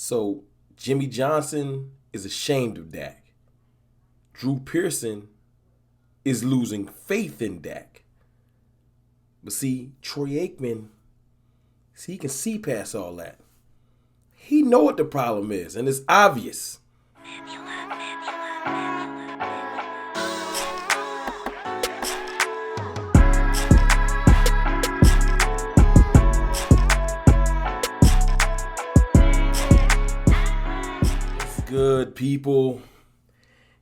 So Jimmy Johnson is ashamed of Dak. Drew Pearson is losing faith in Dak. But see, Troy Aikman, he can see past all that. He know what the problem is, and it's obvious. What's good, people?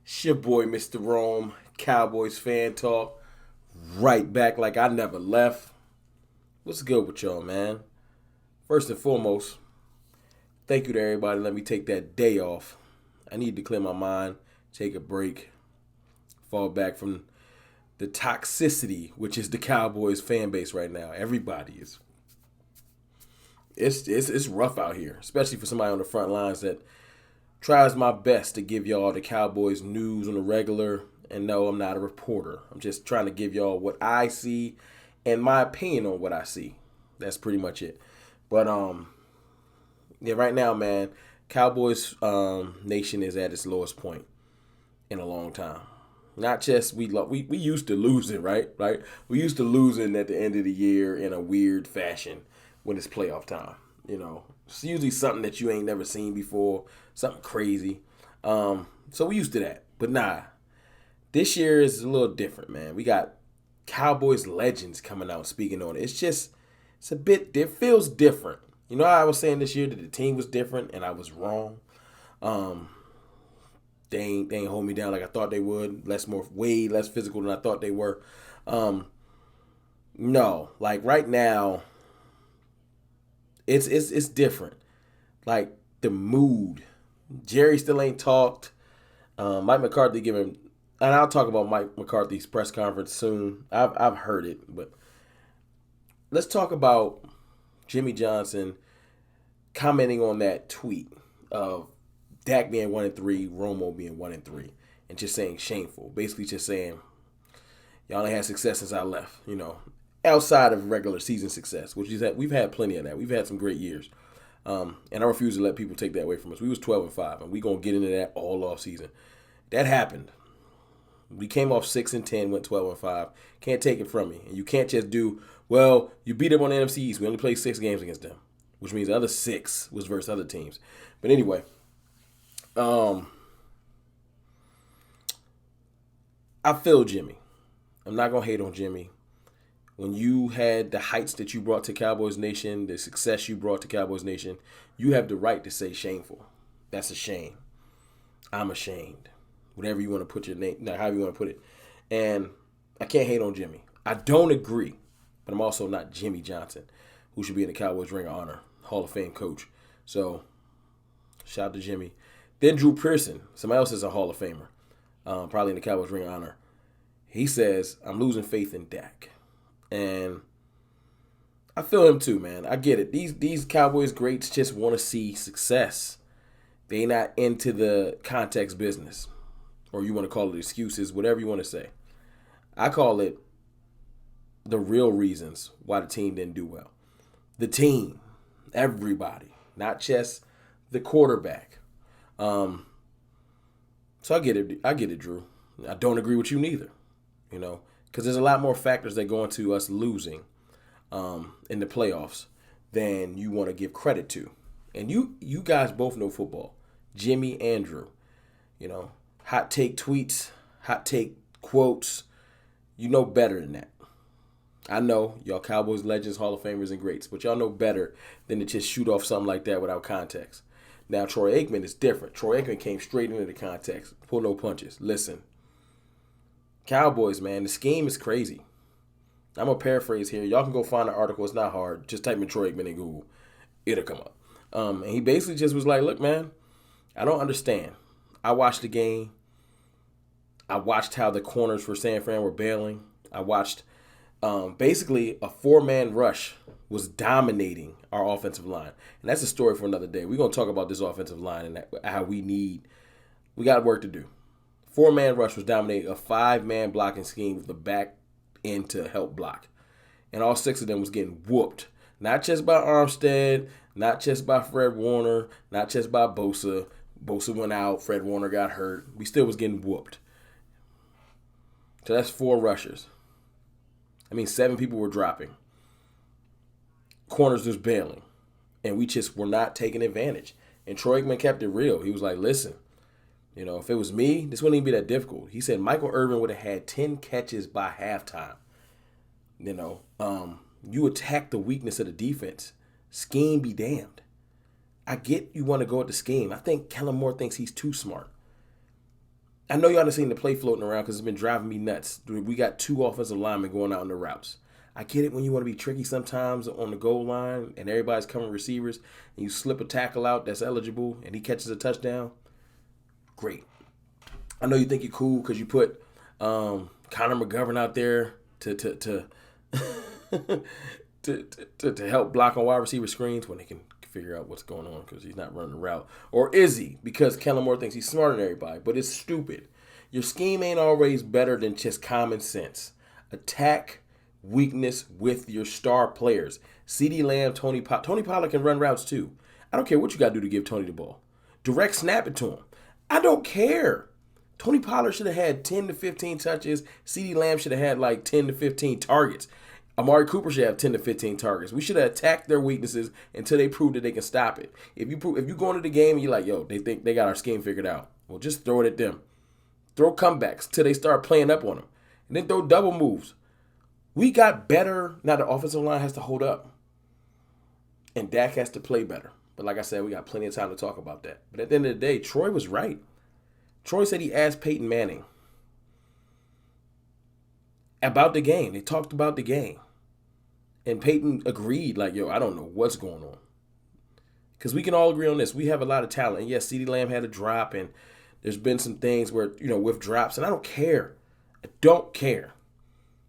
It's your boy, Mr. Rome, Cowboys fan talk. Right back like I never left. What's good with y'all, man? First and foremost, thank you to everybody. Let me take that day off. I need to clear my mind, take a break, fall back from the toxicity, which is the Cowboys fan base right now. Everybody is. It's rough out here, especially for somebody on the front lines that tries my best to give y'all the Cowboys news on the regular. And no, I'm not a reporter. I'm just trying to give y'all what I see and my opinion on what I see. That's pretty much it. But yeah, right now, man, Cowboys nation is at its lowest point in a long time. Not just we used to losing, right? We used to losing at the end of the year in a weird fashion when it's playoff time. You know, it's usually something that you ain't never seen before, something crazy. So we used to that. But nah, this year is a little different, man. We got Cowboys legends coming out speaking on it. It feels different. You know, I was saying this year that the team was different, and I was wrong. They ain't hold me down like I thought they would. Way less physical than I thought they were. No, like right now, it's different. Like the mood. Jerry still ain't talked. Mike McCarthy giving, and I'll talk about Mike McCarthy's press conference soon. I've heard it, but let's talk about Jimmy Johnson commenting on that tweet of Dak being 1-3, Romo being 1-3, and just saying shameful. Basically, just saying y'all ain't had success since I left. You know, outside of regular season success, which is that we've had plenty of that. We've had some great years. And I refuse to let people take that away from us. We was 12-5, and we gonna get into that all off season. That happened. We came off 6-10, went 12-5. Can't take it from me. And you can't just do, well, you beat them on the NFC East. We only played 6 games against them, which means the other 6 was versus other teams. But anyway, I feel Jimmy. I'm not gonna hate on Jimmy. When you had the heights that you brought to Cowboys Nation, the success you brought to Cowboys Nation, you have the right to say shameful. That's a shame. I'm ashamed. Whatever you want to put your name, however you want to put it. And I can't hate on Jimmy. I don't agree, but I'm also not Jimmy Johnson, who should be in the Cowboys Ring of Honor, Hall of Fame coach. So, shout out to Jimmy. Then Drew Pearson, somebody else is a Hall of Famer, probably in the Cowboys Ring of Honor. He says, I'm losing faith in Dak. And I feel him too, man. I get it. These Cowboys greats just want to see success. They not into the context business. Or you want to call it excuses, whatever you want to say. I call it the real reasons why the team didn't do well. The team, everybody, not just the quarterback. So I get it, Drew. I don't agree with you neither, you know, because there's a lot more factors that go into us losing in the playoffs than you want to give credit to. And you guys both know football, Jimmy and Drew, you know. Hot take tweets, hot take quotes. You know better than that. I know y'all Cowboys legends, Hall of Famers, and greats, but y'all know better than to just shoot off something like that without context. Now, Troy Aikman is different. Troy Aikman came straight into the context, pull no punches. Listen, Cowboys, man, the scheme is crazy. I'm going to paraphrase here. Y'all can go find the article. It's not hard. Just type in Troy Aikman in Google. It'll come up. And he basically just was like, look, man, I don't understand. I watched the game. I watched how the corners for San Fran were bailing. I watched basically a 4-man rush was dominating our offensive line. And that's a story for another day. We're going to talk about this offensive line and how we got work to do. 4-man rush was dominating a 5-man blocking scheme with the back end to help block. And all 6 of them was getting whooped. Not just by Armstead, Not just by Fred Warner, not just by Bosa. Bosa went out, Fred Warner got hurt. We still was getting whooped. So that's 4 rushers. 7 people were dropping. Corners was bailing. And we just were not taking advantage. And Troy Aikman kept it real. He was like, listen, if it was me, this wouldn't even be that difficult. He said Michael Irvin would have had 10 catches by halftime. You attack the weakness of the defense. Scheme be damned. I get you want to go at the scheme. I think Kellen Moore thinks he's too smart. I know y'all have seen the play floating around because it's been driving me nuts. We got 2 offensive linemen going out on the routes. I get it when you want to be tricky sometimes on the goal line and everybody's covering receivers and you slip a tackle out that's eligible and he catches a touchdown. Great. I know you think you're cool because you put Connor McGovern out there to to help block on wide receiver screens when they can figure out what's going on because he's not running the route. Or is he? Because Kellen Moore thinks he's smarter than everybody. But it's stupid. Your scheme ain't always better than just common sense. Attack weakness with your star players. CeeDee Lamb, Tony Pollard can run routes too. I don't care what you got to do to give Tony the ball. Direct snap it to him. I don't care. Tony Pollard should have had 10 to 15 touches. CeeDee Lamb should have had like 10 to 15 targets. Amari Cooper should have 10 to 15 targets. We should have attacked their weaknesses until they prove that they can stop it. If you go into the game and you're like, yo, they think they got our scheme figured out, well, just throw it at them. Throw comebacks till they start playing up on them. And then throw double moves. We got better. Now the offensive line has to hold up. And Dak has to play better. But like I said, we got plenty of time to talk about that. But at the end of the day, Troy was right. Troy said he asked Peyton Manning about the game. They talked about the game. And Peyton agreed, like, yo, I don't know what's going on. Because we can all agree on this. We have a lot of talent. And yes, CeeDee Lamb had a drop. And there's been some things where, with drops. And I don't care. I don't care.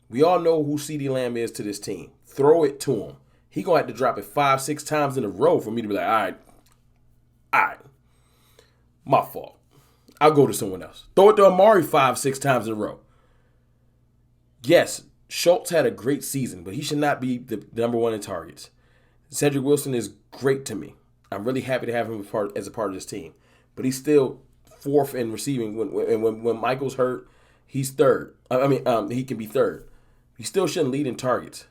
We all know who CeeDee Lamb is to this team. Throw it to him. He going to have to drop it 5-6 times in a row for me to be like, all right. My fault. I'll go to someone else. Throw it to Amari 5-6 times in a row. Yes, Schultz had a great season, but he should not be the number 1 in targets. Cedric Wilson is great to me. I'm really happy to have him as a part of this team. But he's still 4th in receiving. When Michael's hurt, he's 3rd. He can be 3rd. He still shouldn't lead in targets.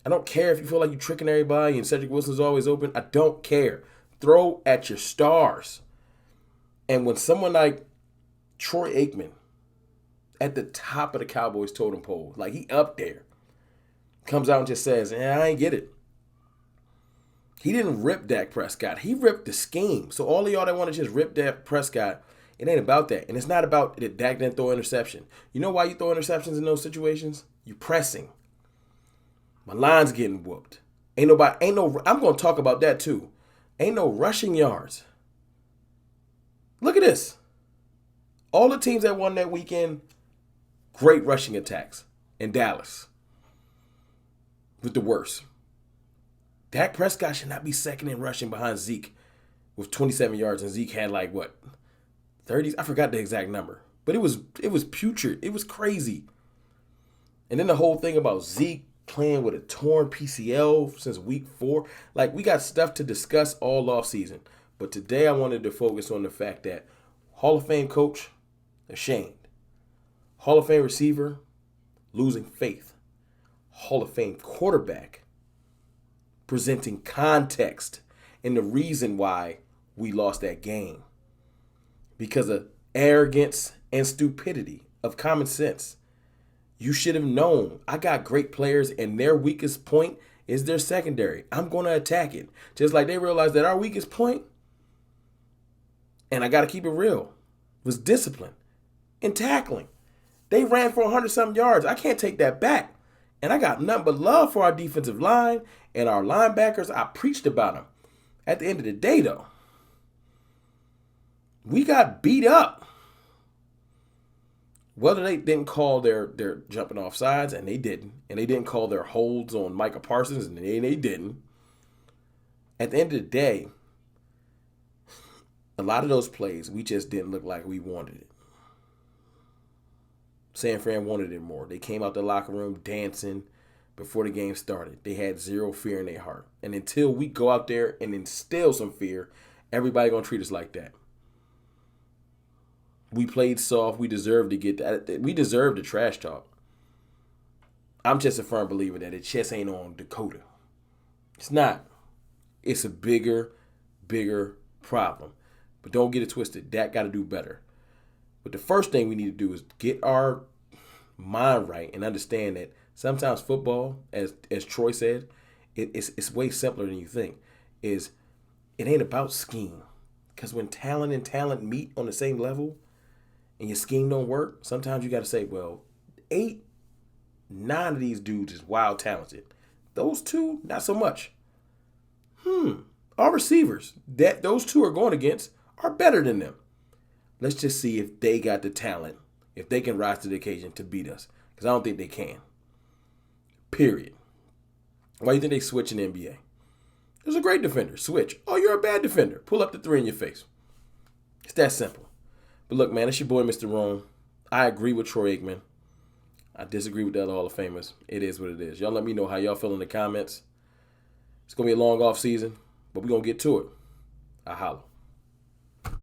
I don't care if you feel like you're tricking everybody and Cedric Wilson's always open. I don't care. Throw at your stars. And when someone like Troy Aikman, at the top of the Cowboys totem pole, like he up there, comes out and just says, I ain't get it. He didn't rip Dak Prescott. He ripped the scheme. So all of y'all that want to just rip Dak Prescott, it ain't about that. And it's not about that Dak didn't throw an interception. You know why you throw interceptions in those situations? You're pressing. My line's getting whooped. I'm going to talk about that too. Ain't no rushing yards. Look at this. All the teams that won that weekend, great rushing attacks in Dallas. With the worst. Dak Prescott should not be second in rushing behind Zeke with 27 yards, and Zeke had 30s? I forgot the exact number. But it was putrid. It was crazy. And then the whole thing about Zeke playing with a torn PCL since week 4. We got stuff to discuss all offseason. But today I wanted to focus on the fact that Hall of Fame coach, ashamed. Hall of Fame receiver, losing faith. Hall of Fame quarterback, presenting context and the reason why we lost that game. Because of arrogance and stupidity of common sense. You should have known. I got great players and their weakest point is their secondary. I'm going to attack it. Just like they realized that our weakest point, and I got to keep it real, was discipline and tackling. They ran for 100-something yards. I can't take that back. And I got nothing but love for our defensive line and our linebackers. I preached about them. At the end of the day, though, we got beat up. Whether they didn't call their jumping off sides, and they didn't. And they didn't call their holds on Micah Parsons, and they didn't. At the end of the day, a lot of those plays, we just didn't look like we wanted it. San Fran wanted it more. They came out the locker room dancing, before the game started. They had zero fear in their heart. And until we go out there and instill some fear, everybody going to treat us like that. We played soft. We deserve to get that. We deserve the trash talk. I'm just a firm believer that it just ain't on Dakota. It's not. It's a bigger problem. But don't get it twisted. Dak got to do better. But the first thing we need to do is get our mind right and understand that sometimes football, as Troy said, it's way simpler than you think. It ain't about scheme. Because when talent and talent meet on the same level and your scheme don't work, sometimes you got to say, well, 9 of these dudes is wild talented. Those 2, not so much. Our receivers that those 2 are going against are better than them. Let's just see if they got the talent, if they can rise to the occasion to beat us. Because I don't think they can. Period. Why do you think they switch in the NBA? There's a great defender. Switch. Oh, you're a bad defender. Pull up the 3 in your face. It's that simple. But look, man, it's your boy, Mr. Rome. I agree with Troy Aikman. I disagree with the other Hall of Famers. It is what it is. Y'all let me know how y'all feel in the comments. It's going to be a long off season, but we're going to get to it. I holla.